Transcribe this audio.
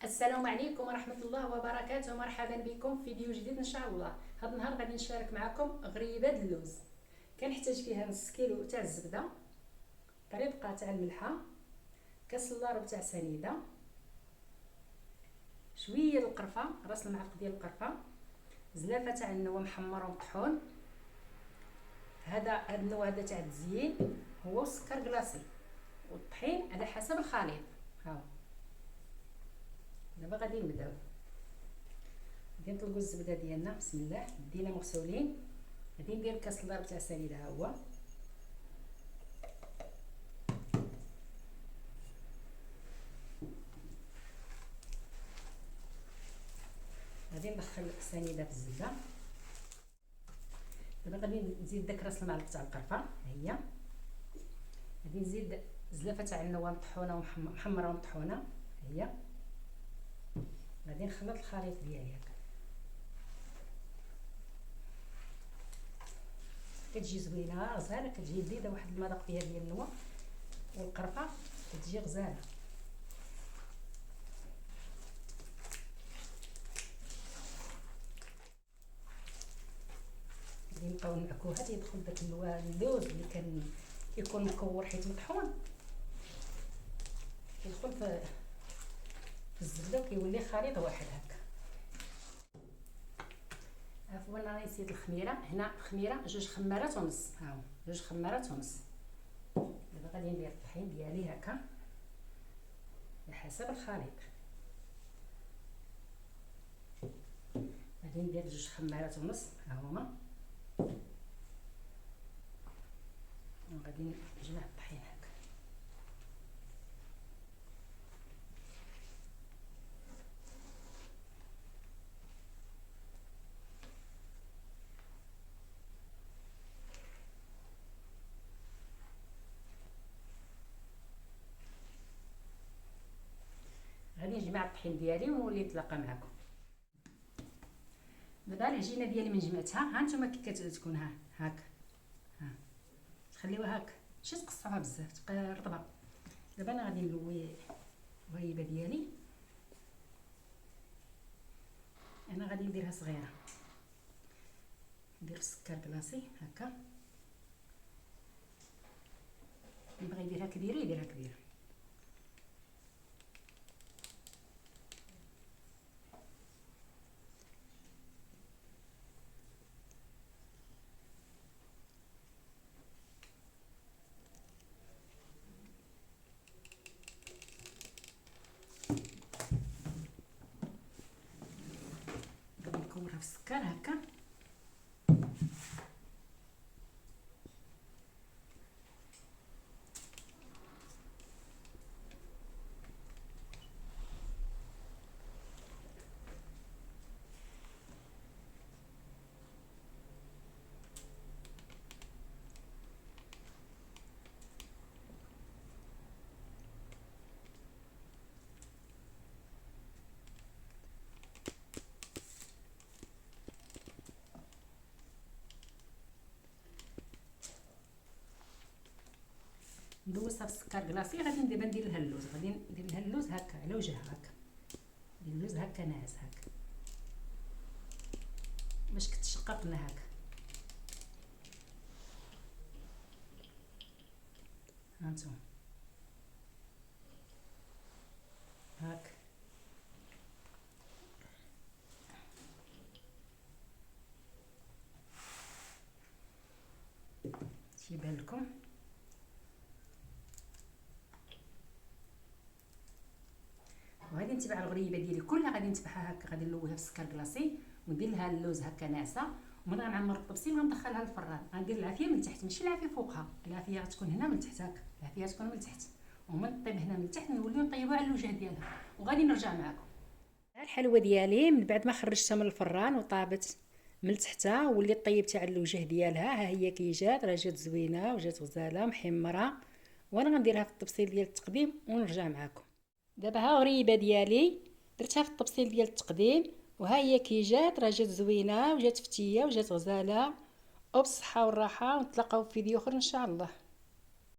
السلام عليكم ورحمة الله وبركاته. مرحبا بكم في فيديو جديد ان شاء الله. هذا النهار غادي نشارك معكم غريبة اللوز. كنحتاج فيها نص كيلو تاع الزبدة، طريقة تاع الملحة، كاس اللارب تاع سنيدة، شوية القرفة، راس المعلقة ديال القرفة، زلافة تاع النوى محمر ومطحون. هذا النوع هذا تاع التزيين هو سكر كلاصي، والطحين على حسب الخليط. هاو دابا غادي نبداو. غادي نطلقوا الزبده ديالنا، بسم الله. بدينا مغسولين. غادي ندير كاس اللارب تاع سنيده، ها هو. غادي ندخل السنيده في الزبده. دابا غادي نزيد داك راس المعلقه تاع القرفه، ها هي. غادي نزيد زلافه تاع النوى مطحونه ومحمره ومطحونه، ها هي. غادي نخلط الخليط ديالي هكا. كتجي زوينه غزاله، كتجي لذيذه، واحد المذاق ديال النوى والقرفه كتجي غزاله. غادي نبقاو نعكو حتى يدخل داك اللوز اللي كيكون مكور حيت مطحون، كيدخل في الزبده وكيولي خليط واحد هكا. عفوا انا نسيت الخميره. هنا خميره 2 خمارات ونص، ها هو 2 خمارات ونص. دابا غادي ندير الطحين ديالي هكا على حسب الخليط. غادي ندير 2 خمارات ونص، ها هما. وغادي نجمع الطحين هكا. غادي نجمع الطحين ديالي ونولي نتلاقى معكم. دابا العجينه ديالي من جمعتها، ها نتوما كي كتكون هاك، ها تخليوها هاك، ماشي تقصعوها بزاف، تبقى رطبه. دابا انا غادي نلوي الغريبه ديالي. انا غادي نديرها صغيره، ندير السكر كلاصي هكا. اللي بغى يديرها كبيره يديرها كبيره. غادي نكورها في السكر هكا. ندوسها في السكر كلاصي. غادي دابا ندير لها اللوز، غادي ندير لها اللوز هكا على وجهها هكا. ندير اللوز هكا ناعس هكا باش كتشقق لنا هكا. هانتوما هاك. تيبان لكم. وغادي نتبع الغريبه ديالي كلها، غادي نتبعها هكا. غادي نلويها في السكر كلاصي وندير لها اللوز هكا ناعسه، ومن غنعمر الطبسيل غندخلها للفران. غندير العافيه من تحت، ماشي العافيه فوقها، العافيه غتكون هنا من تحت هكا، العافيه غتكون من تحت، ومن طيب هنا من تحت نوليو نطيبوها على الوجه ديالها. وغادي نرجع معكم. الحلوه ديالي من بعد ما خرجتها من الفران وطابت من تحتها وليت طيبتها على الوجه ديالها، ها هي كي جات، راه جات زوينه وجات غزاله محمره. وانا غنديرها في الطبسيل ديال التقديم ونرجع معكم. دابا ها غريبه ديالي درتها في الطبسيل ديال التقديم، وها هي كي جات، راه جات زوينه وجات فتيه وجات غزاله. وبالصحه والراحه، ونتلاقاو في فيديو اخر ان شاء الله.